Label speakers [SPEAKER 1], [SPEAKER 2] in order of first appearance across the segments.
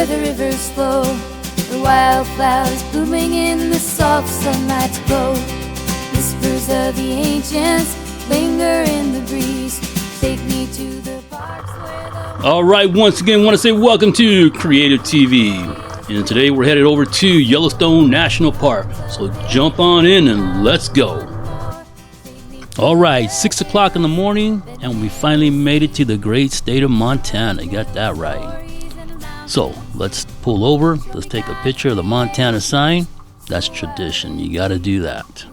[SPEAKER 1] where the rivers flow, the wildflowers blooming in the soft sunlight's glow. Whispers of the ancients linger in the breeze. Take me to the parks where the...
[SPEAKER 2] All right, once again, I want to say welcome to Creative TV. And today we're headed over to Yellowstone National Park. So jump on in and let's go. All right, 6 o'clock in the morning, and we finally made it to the great state of Montana. You got that right. So let's pull over. Let's take a picture of the Montana sign. That's tradition. You got to do that.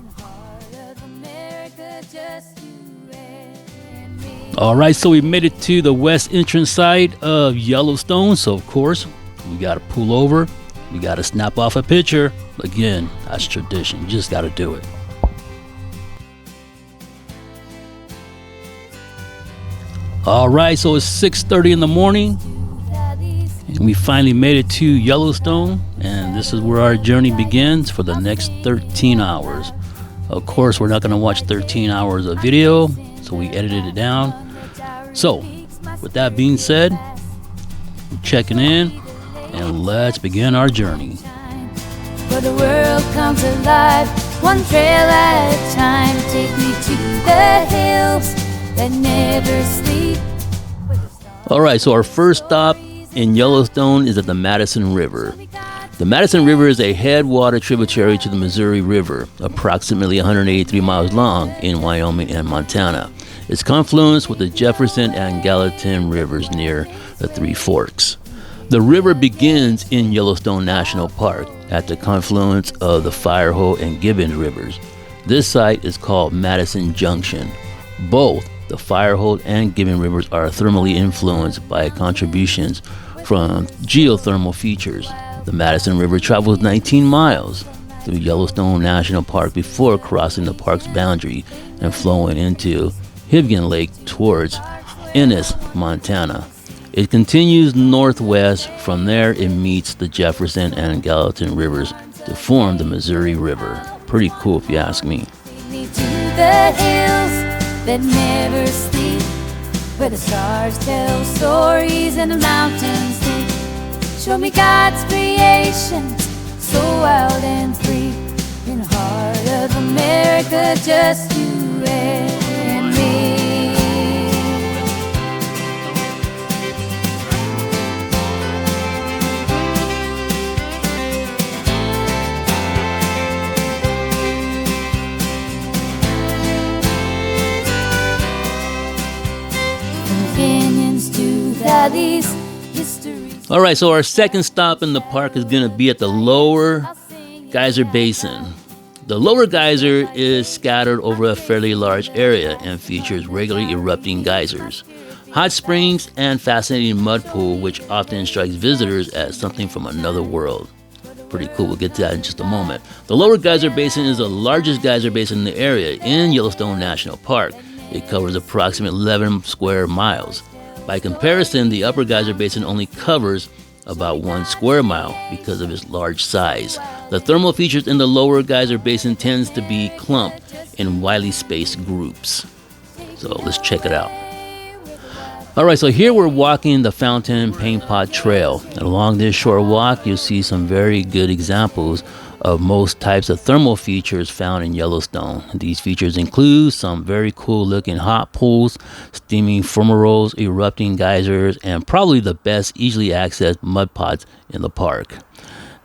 [SPEAKER 2] All right, so we made it to the west entrance side of Yellowstone. So of course, we got to pull over. We got to snap off a picture. Again, that's tradition. You just got to do it. All right, so it's 6:30 in the morning, and we finally made it to Yellowstone, and this is where our journey begins for the next 13 hours. Of course, we're not going to watch 13 hours of video, so we edited it down. So, with that being said, we're checking in, and let's begin our journey.
[SPEAKER 1] Where the world comes alive, one trail at a time. Take me to the hills that never sleep.
[SPEAKER 2] All right, so our first stop in Yellowstone is at the Madison River. The Madison River is a headwater tributary to the Missouri River, approximately 183 miles long in Wyoming and Montana. Its confluence with the Jefferson and Gallatin rivers near the Three Forks. The river begins in Yellowstone National Park at the confluence of the Firehole and Gibbons rivers. This site is called Madison Junction. Both the Firehole and Gibbons rivers are thermally influenced by contributions from geothermal features. The Madison River travels 19 miles through Yellowstone National Park before crossing the park's boundary and flowing into Hivgan Lake towards Ennis, Montana. It continues northwest. From there, it meets the Jefferson and Gallatin rivers to form the Missouri River. Pretty cool if you ask me.
[SPEAKER 1] Take me to the hills that never sleep, where the stars tell stories and the mountains sleep. Show me God's creation, so wild and free. In the heart of America, just you and me.
[SPEAKER 2] All right, so our second stop in the park is going to be at the Lower Geyser Basin. The Lower Geyser is scattered over a fairly large area and features regularly erupting geysers, hot springs, and fascinating mud pool, which often strikes visitors as something from another world. Pretty cool. We'll get to that in just a moment. The Lower Geyser Basin is the largest geyser basin in the area in Yellowstone National Park. It covers approximately 11 square miles. By comparison, the Upper Geyser Basin only covers about 1 square mile because of its large size. The thermal features in the Lower Geyser Basin tends to be clumped in widely spaced groups. So let's check it out. All right, so here we're walking the Fountain Paint Pot Trail. And along this short walk, you'll see some very good examples of most types of thermal features found in Yellowstone. These features include some very cool looking hot pools, steaming fumaroles, erupting geysers, and probably the best easily accessed mud pots in the park.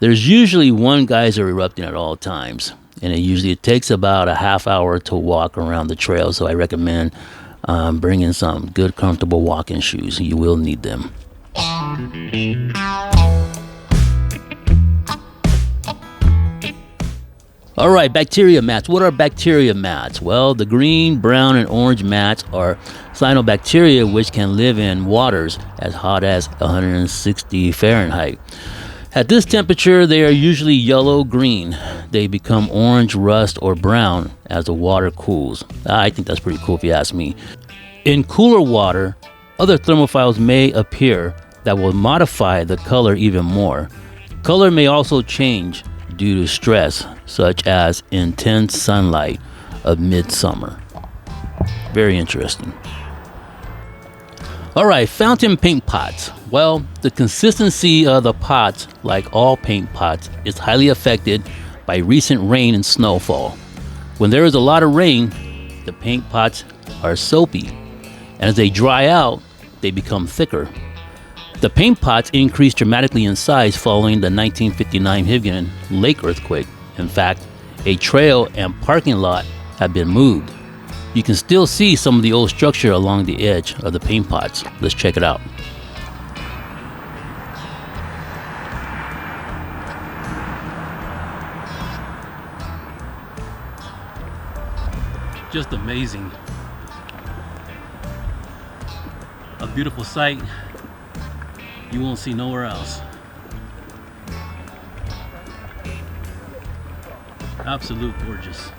[SPEAKER 2] There's usually one geyser erupting at all times, and it takes about a half hour to walk around the trail, so I recommend bringing some good comfortable walking shoes. You will need them. All right, bacteria mats. What are bacteria mats? Well, the green, brown, and orange mats are cyanobacteria, which can live in waters as hot as 160 Fahrenheit. At this temperature, they are usually yellow-green. They become orange, rust, or brown as the water cools. I think that's pretty cool if you ask me. In cooler water, other thermophiles may appear that will modify the color even more. Color may also change due to stress, such as intense sunlight of midsummer. Very interesting. All right, fountain paint pots. Well, the consistency of the pots, like all paint pots, is highly affected by recent rain and snowfall. When there is a lot of rain, the paint pots are soapy, and as they dry out, they become thicker. The paint pots increased dramatically in size following the 1959 Higgin Lake earthquake. In fact, a trail and parking lot have been moved. You can still see some of the old structure along the edge of the paint pots. Let's check it out. Just amazing. A beautiful sight you won't see nowhere else. Absolute gorgeous.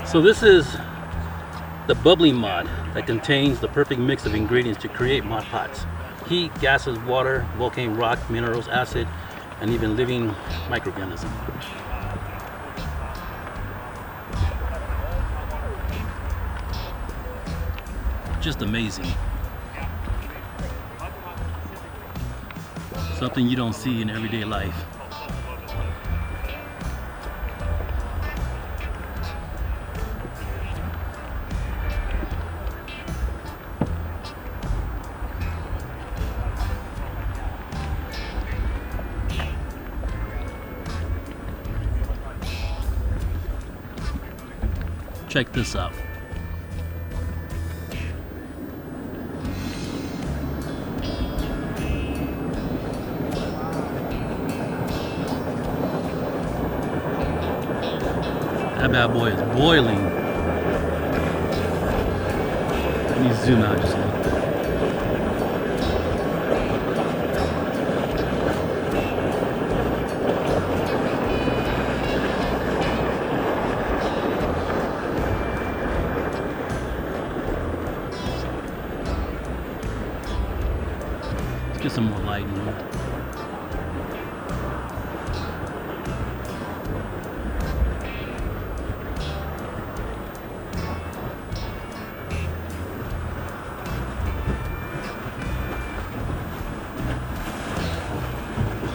[SPEAKER 2] So this is the bubbly mod that contains the perfect mix of ingredients to create mod pots. Heat, gases, water, volcanic rock, minerals, acid, and even living microorganisms. Just amazing. Something you don't see in everyday life. Check this out. That bad boy is boiling. Let me zoom out just a little. Let's get some more light in here.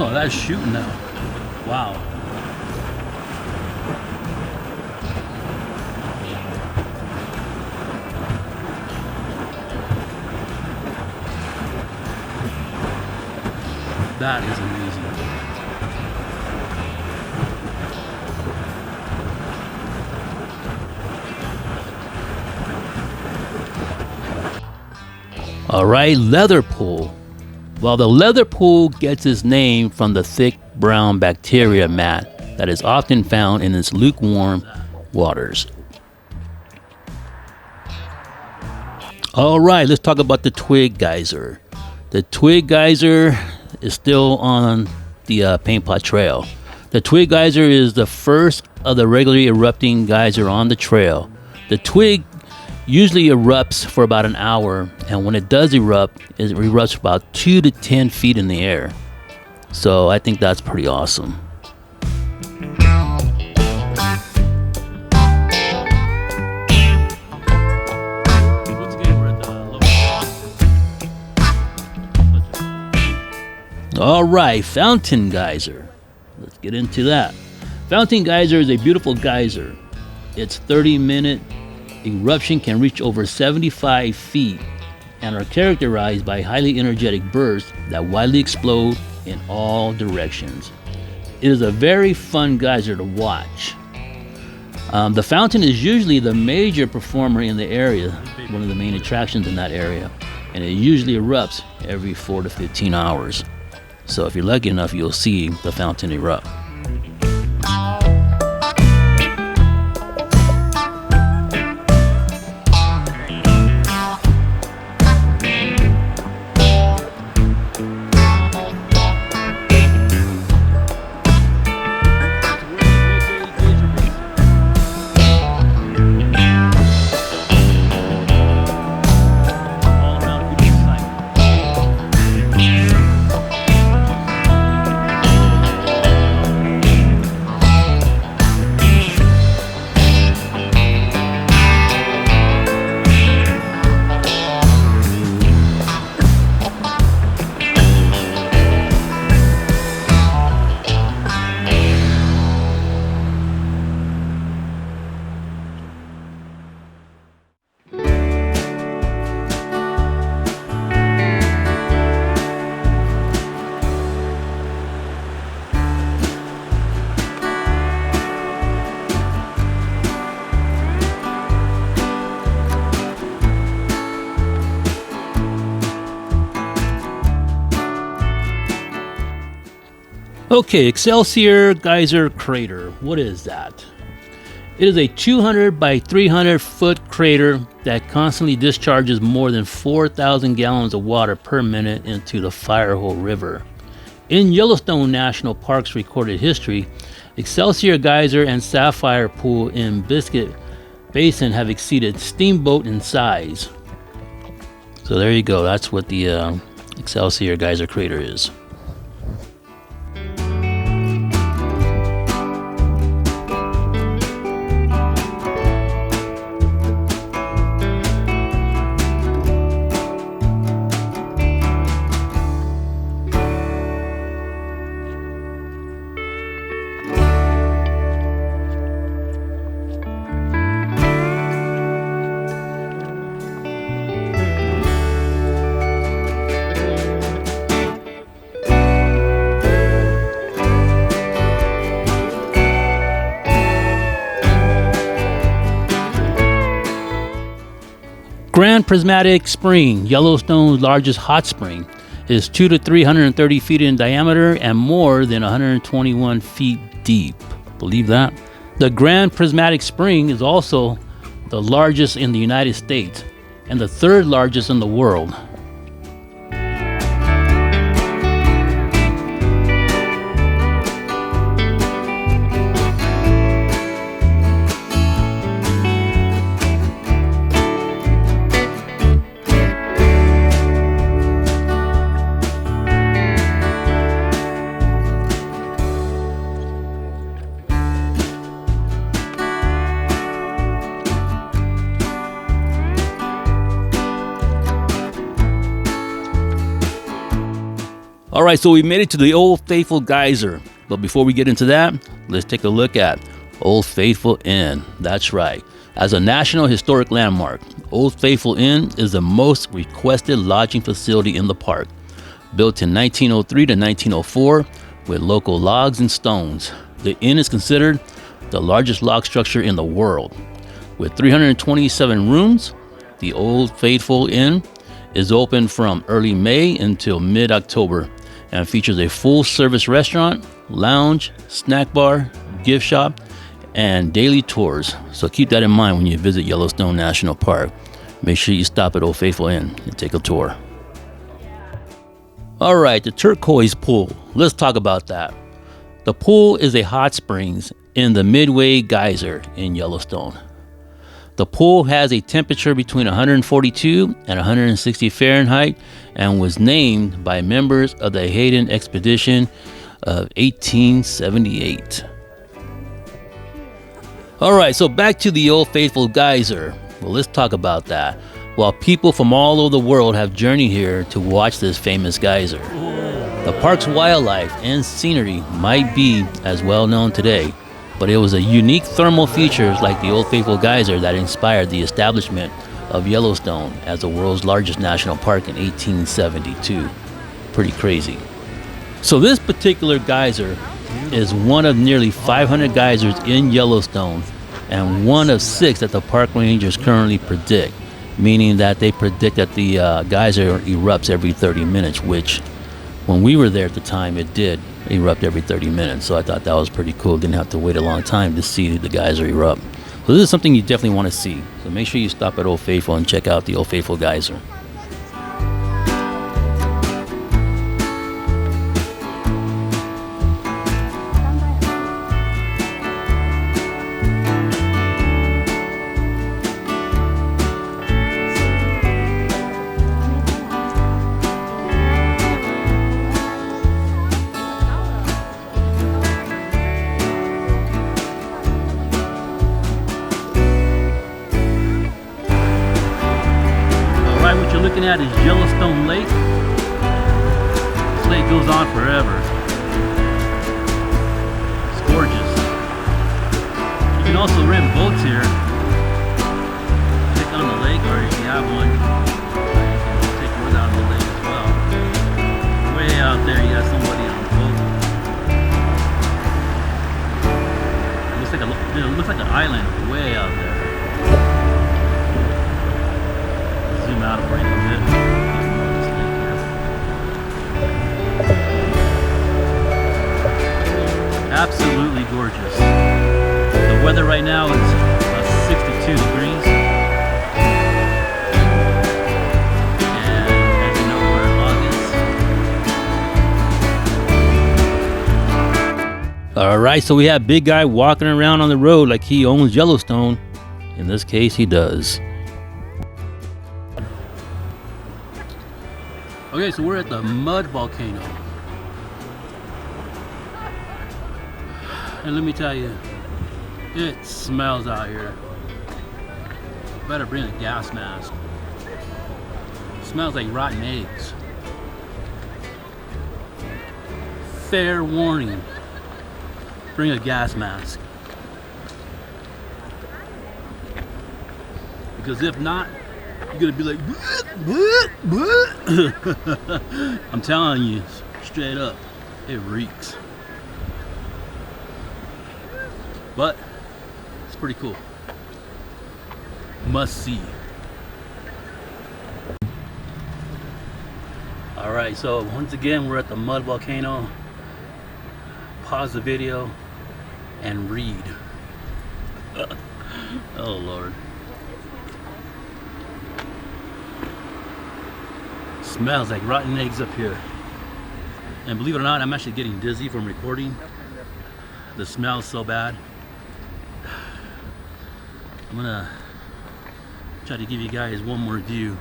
[SPEAKER 2] Oh, that's shooting now. Wow. That is amazing. All right, leather pool. Well, the leather pool gets its name from the thick brown bacteria mat that is often found in its lukewarm waters. All right, let's talk about the twig geyser. The twig geyser is still on the paint pot trail. The twig geyser is the first of the regularly erupting geyser on the trail. The twig usually erupts for about an hour, and when it does erupt, it erupts about 2 to 10 feet in the air. So I think that's pretty awesome. All right, fountain geyser. Let's get into that. Fountain geyser is a beautiful geyser. Its 30-minute eruption can reach over 75 feet and are characterized by highly energetic bursts that widely explode in all directions. It is a very fun geyser to watch. The fountain is usually the major performer in the area, one of the main attractions in that area, and it usually erupts every 4 to 15 hours. So if you're lucky enough, you'll see the fountain erupt. Okay, Excelsior Geyser Crater. What is that? It is a 200 by 300 foot crater that constantly discharges more than 4,000 gallons of water per minute into the Firehole River. In Yellowstone National Park's recorded history, Excelsior Geyser and Sapphire Pool in Biscuit Basin have exceeded Steamboat in size. So there you go. That's what the Excelsior Geyser Crater is. Grand Prismatic Spring, Yellowstone's largest hot spring, is 200 to 330 feet in diameter and more than 121 feet deep. Believe that? The Grand Prismatic Spring is also the largest in the United States and the third largest in the world. All right, so we made it to the Old Faithful Geyser. But before we get into that, let's take a look at Old Faithful Inn. That's right. As a National Historic Landmark, Old Faithful Inn is the most requested lodging facility in the park. Built in 1903 to 1904 with local logs and stones, the inn is considered the largest log structure in the world. With 327 rooms, the Old Faithful Inn is open from early May until mid-October and features a full-service restaurant, lounge, snack bar, gift shop, and daily tours. So keep that in mind when you visit Yellowstone National Park. Make sure you stop at Old Faithful Inn and take a tour. All right, the turquoise pool. Let's talk about that. The pool is a hot springs in the Midway Geyser in Yellowstone. The pool has a temperature between 142 and 160 Fahrenheit and was named by members of the Hayden Expedition of 1878. All right, so back to the Old Faithful Geyser. Well, let's talk about that. While people from all over the world have journeyed here to watch this famous geyser, the park's wildlife and scenery might be as well known today, but it was a unique thermal features like the Old Faithful Geyser that inspired the establishment of Yellowstone as the world's largest national park in 1872. Pretty crazy. So this particular geyser is one of nearly 500 geysers in Yellowstone and one of 6 that the park rangers currently predict, meaning that they predict that the geyser erupts every 30 minutes, which when we were there at the time, it did erupt every 30 minutes. So I thought that was pretty cool. Didn't have to wait a long time to see the geyser erupt. So this is something you definitely want to see. So make sure you stop at Old Faithful and check out the Old Faithful Geyser. What you're looking at is Yellowstone Lake. This lake goes on forever. It's gorgeous. You can also rent boats here. Click on the lake, or if you have one, you can take yours out of the lake as well. Way out there, you got somebody on the boat. It looks like an island way out there. Zoom out for you a bit. absolutely gorgeous. The weather right now is 62 degrees. And as you know, we're in August. Alright, so we have big guy walking around on the road like he owns Yellowstone. In this case, he does. Okay, so we're at the mud volcano. And let me tell you, it smells out here. Better bring a gas mask. It smells like rotten eggs. Fair warning. Bring a gas mask. Because if not, you're gonna be like, bleh, bleh, bleh. I'm telling you, straight up, it reeks. But it's pretty cool. Must see. Alright, so once again, we're at the mud volcano. Pause the video and read. Oh Lord. Smells like rotten eggs up here. And believe it or not, I'm actually getting dizzy from recording. The smell is so bad. I'm gonna try to give you guys one more view.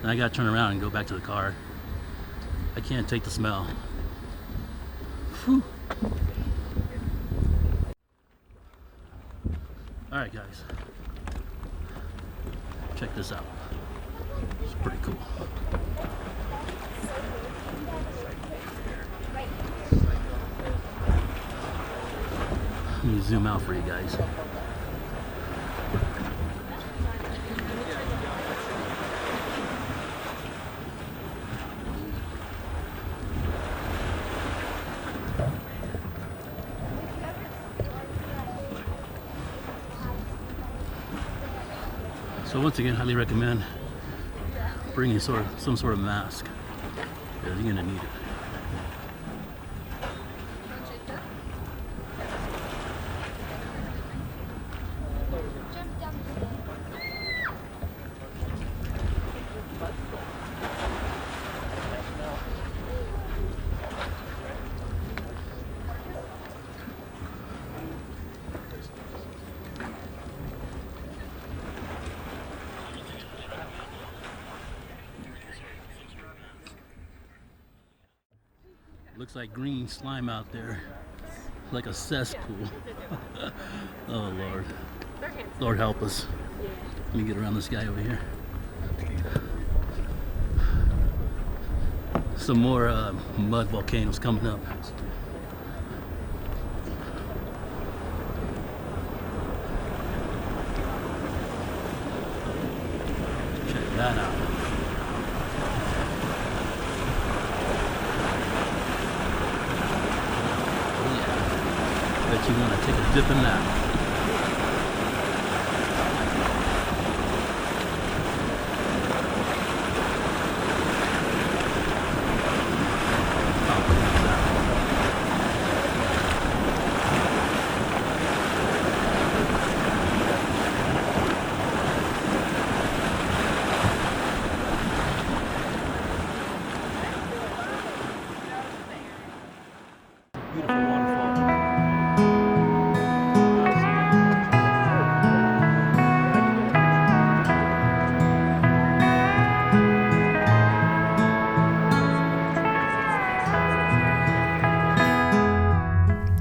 [SPEAKER 2] Then I gotta turn around and go back to the car. I can't take the smell. Whew. Alright guys, check this out. It's pretty cool. Let me zoom out for you guys. So once again, highly recommend bringing some sort of mask, because you're gonna need it. Looks like green slime out there, like a cesspool. Oh Lord, Lord help us. Let me get around this guy over here. Some more mud volcanoes coming up. Check that out. Bet you want to take a dip in that. Beautiful waterfall.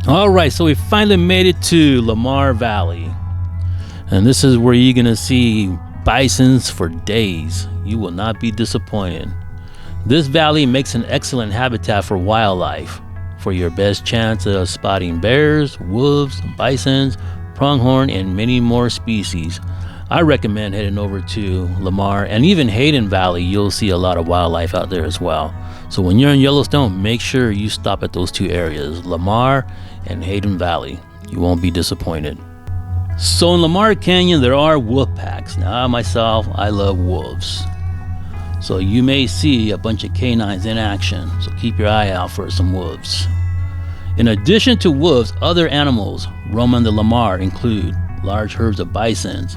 [SPEAKER 2] All right, so we finally made it to Lamar Valley. And this is where you're gonna see bisons for days. You will not be disappointed. This valley makes an excellent habitat for wildlife. For your best chance of spotting bears, wolves, bisons, pronghorn, and many more species, I recommend heading over to Lamar and even Hayden Valley. You'll see a lot of wildlife out there as well. So when you're in Yellowstone, make sure you stop at those two areas, Lamar and Hayden Valley. You won't be disappointed. So in Lamar Canyon, there are wolf packs. Now, myself, I love wolves. So you may see a bunch of canines in action, so keep your eye out for some wolves. In addition to wolves, other animals roaming the Lamar include large herds of bisons,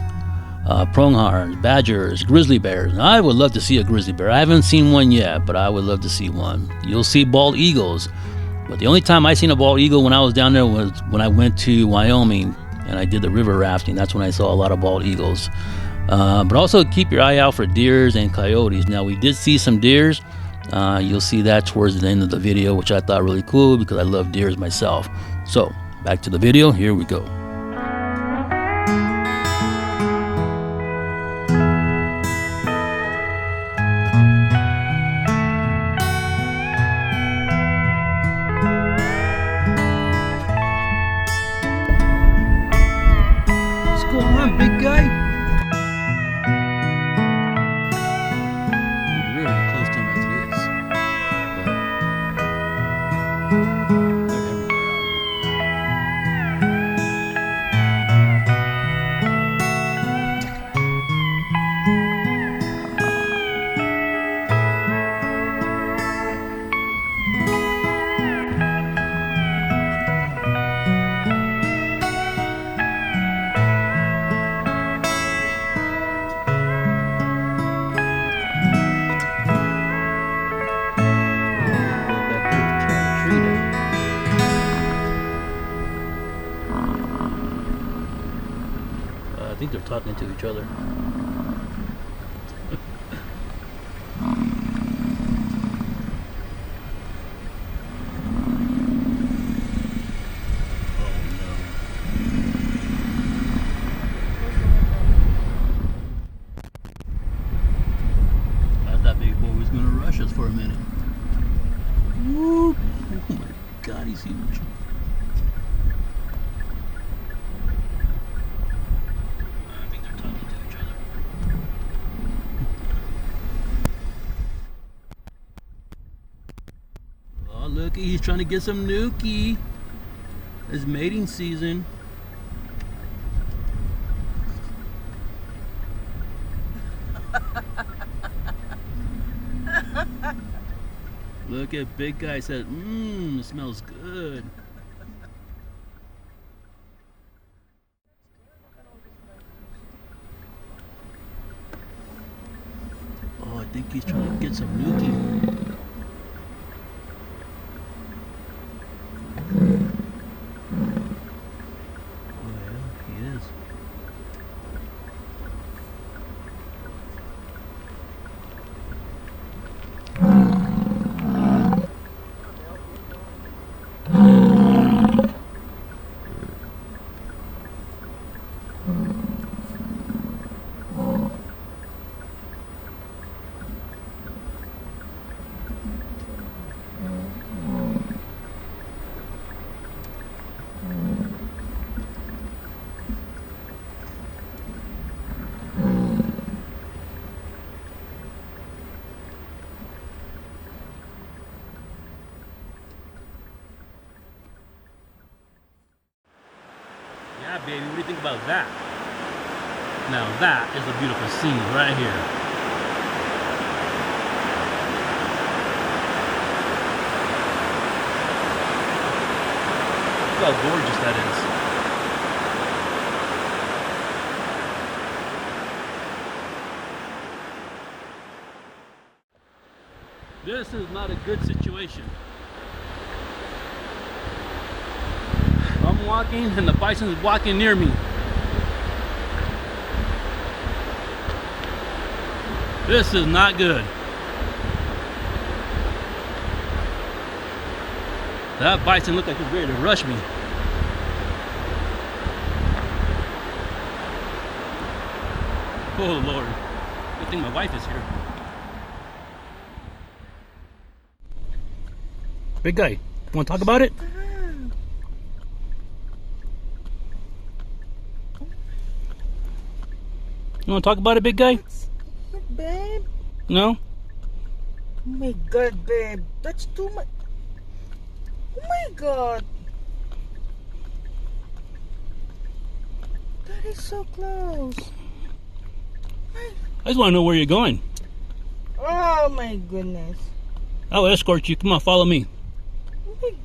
[SPEAKER 2] pronghorns, badgers, grizzly bears. Now, I would love to see a grizzly bear. I haven't seen one yet, but I would love to see one. You'll see bald eagles, but the only time I seen a bald eagle when I was down there was when I went to Wyoming and I did the river rafting. That's when I saw a lot of bald eagles. But also keep your eye out for deers and coyotes. Now, we did see some deers. You'll see that towards the end of the video, which I thought really cool because I love deers myself. So back to the video. Here we go. What's going on, big guy? I think they're talking to each other. I thought Big Boy was going to rush us for a minute. Whoop. Oh my God, he's huge. Look, he's trying to get some nookie. It's mating season. Look at big guy said, it smells good. Oh, I think he's trying to get some nookie. Yeah, baby, what do you think about that? Now that is a beautiful scene right here. Look how gorgeous that is. This is not a good situation. I'm walking and the bison is walking near me. This is not good. That bison looked like he's ready to rush me. Oh Lord, good thing my wife is here. Big guy, want to talk about it? You want to talk about it, big guy?
[SPEAKER 3] Babe?
[SPEAKER 2] No?
[SPEAKER 3] Oh my God, babe. That's too much. Oh my God. That is so close.
[SPEAKER 2] I just want to know where you're going.
[SPEAKER 3] Oh, Oh my goodness.
[SPEAKER 2] I'll escort you. Come on, follow me.
[SPEAKER 3] Oh my God.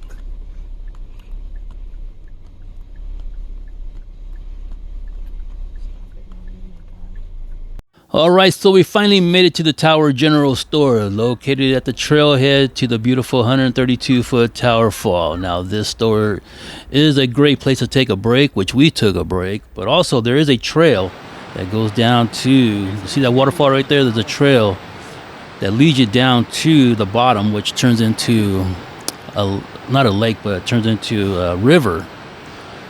[SPEAKER 2] All right, so we finally made it to the Tower General Store, located at the trailhead to the beautiful 132-foot Tower Fall. Now, this store is a great place to take a break, which we took a break, but also there is a trail that goes down to, you see that waterfall right there? There's a trail that leads you down to the bottom, which turns into not a lake, but it turns into a river.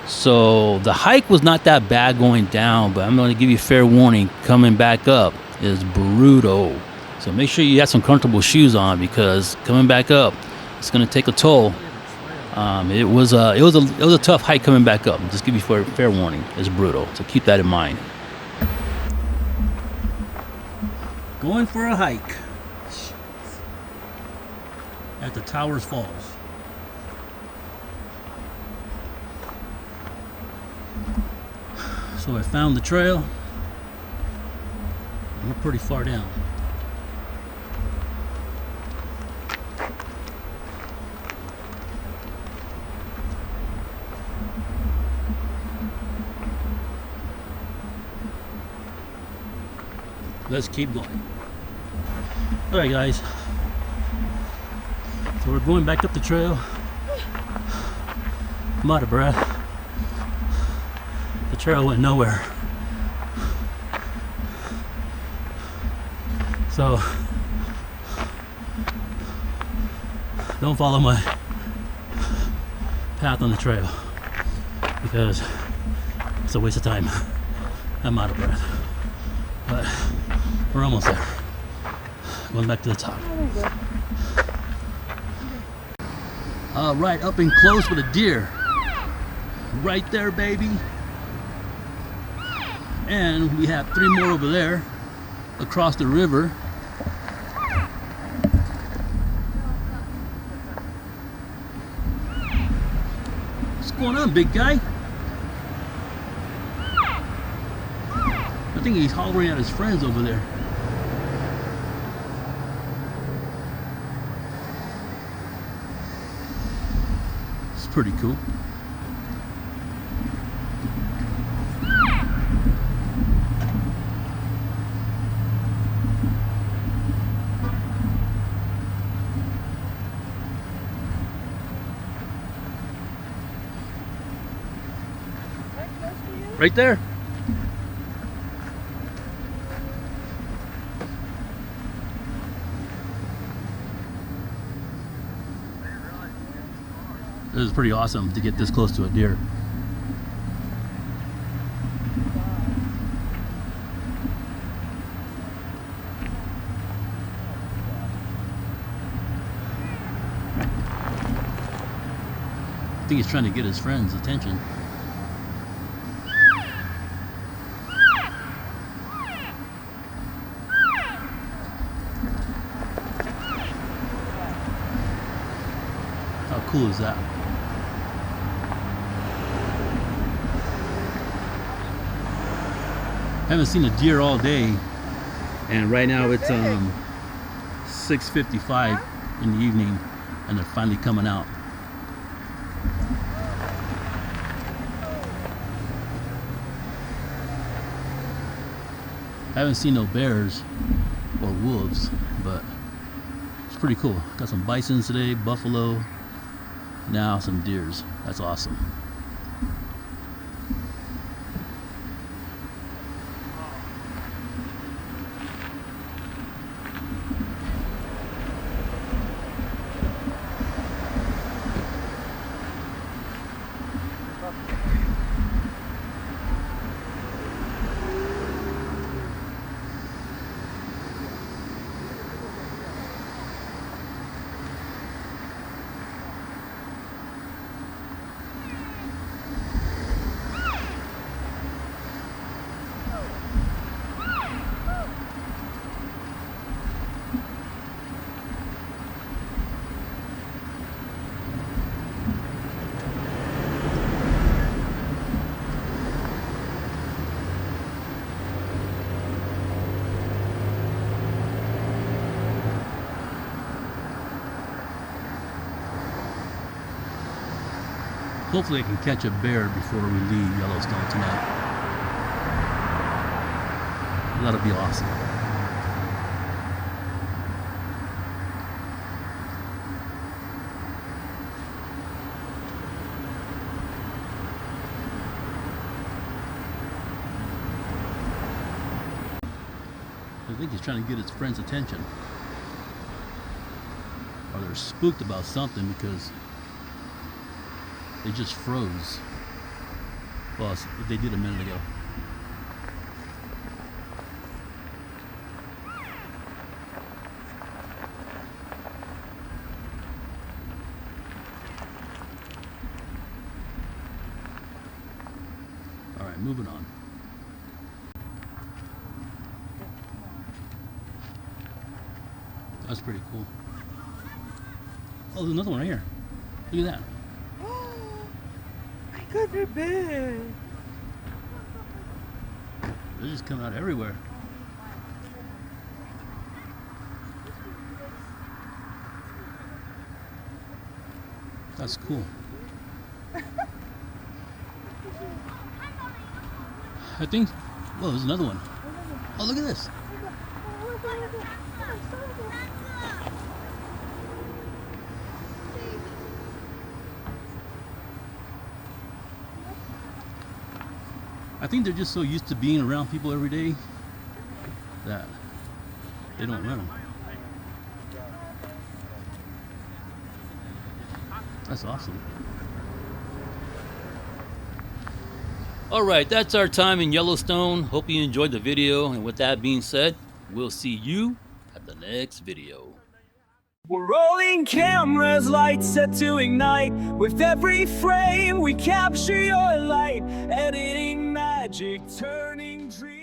[SPEAKER 2] So the hike was not that bad going down, but I'm going to give you fair warning, coming back up is brutal. So make sure you have some comfortable shoes on, because coming back up, it's going to take a toll. It was a tough hike coming back up. Just give you fair warning, it's brutal. So keep that in mind. Going for a hike at the Towers Falls. So I found the trail. We're pretty far down. Let's keep going. Alright guys. So we're going back up the trail. I'm out of breath. The trail went nowhere. So don't follow my path on the trail, because it's a waste of time. I'm out of breath. But we're almost there. Going back to the top. Right up and close with a deer. Right there, baby. And we have 3 more over there across the river. What's going on, big guy? I think he's hollering at his friends over there. It's pretty cool. Right there. This is pretty awesome to get this close to a deer. I think he's trying to get his friend's attention. How cool is that? I haven't seen a deer all day, and right now it's 6:55 in the evening, and they're finally coming out. I haven't seen no bears or wolves, but it's pretty cool. Got some bisons today, buffalo, now some deers. That's awesome. Hopefully I can catch a bear before we leave Yellowstone tonight. That'll be awesome. I think he's trying to get his friend's attention. Or they're spooked about something because they just froze. Well, they did a minute ago. All right, moving on. That's pretty cool. Oh, there's another one right here. Look at that.
[SPEAKER 3] My God, they're big.
[SPEAKER 2] They're just coming out everywhere. That's cool. I think, oh, there's another one. Oh, look at this. I think they're just so used to being around people every day that they don't run. That's awesome. All right, that's our time in Yellowstone. Hope you enjoyed the video. And with that being said, we'll see you at the next video.
[SPEAKER 4] We're rolling cameras, lights set to ignite. With every frame, we capture your light. Editing magic, turning dreams.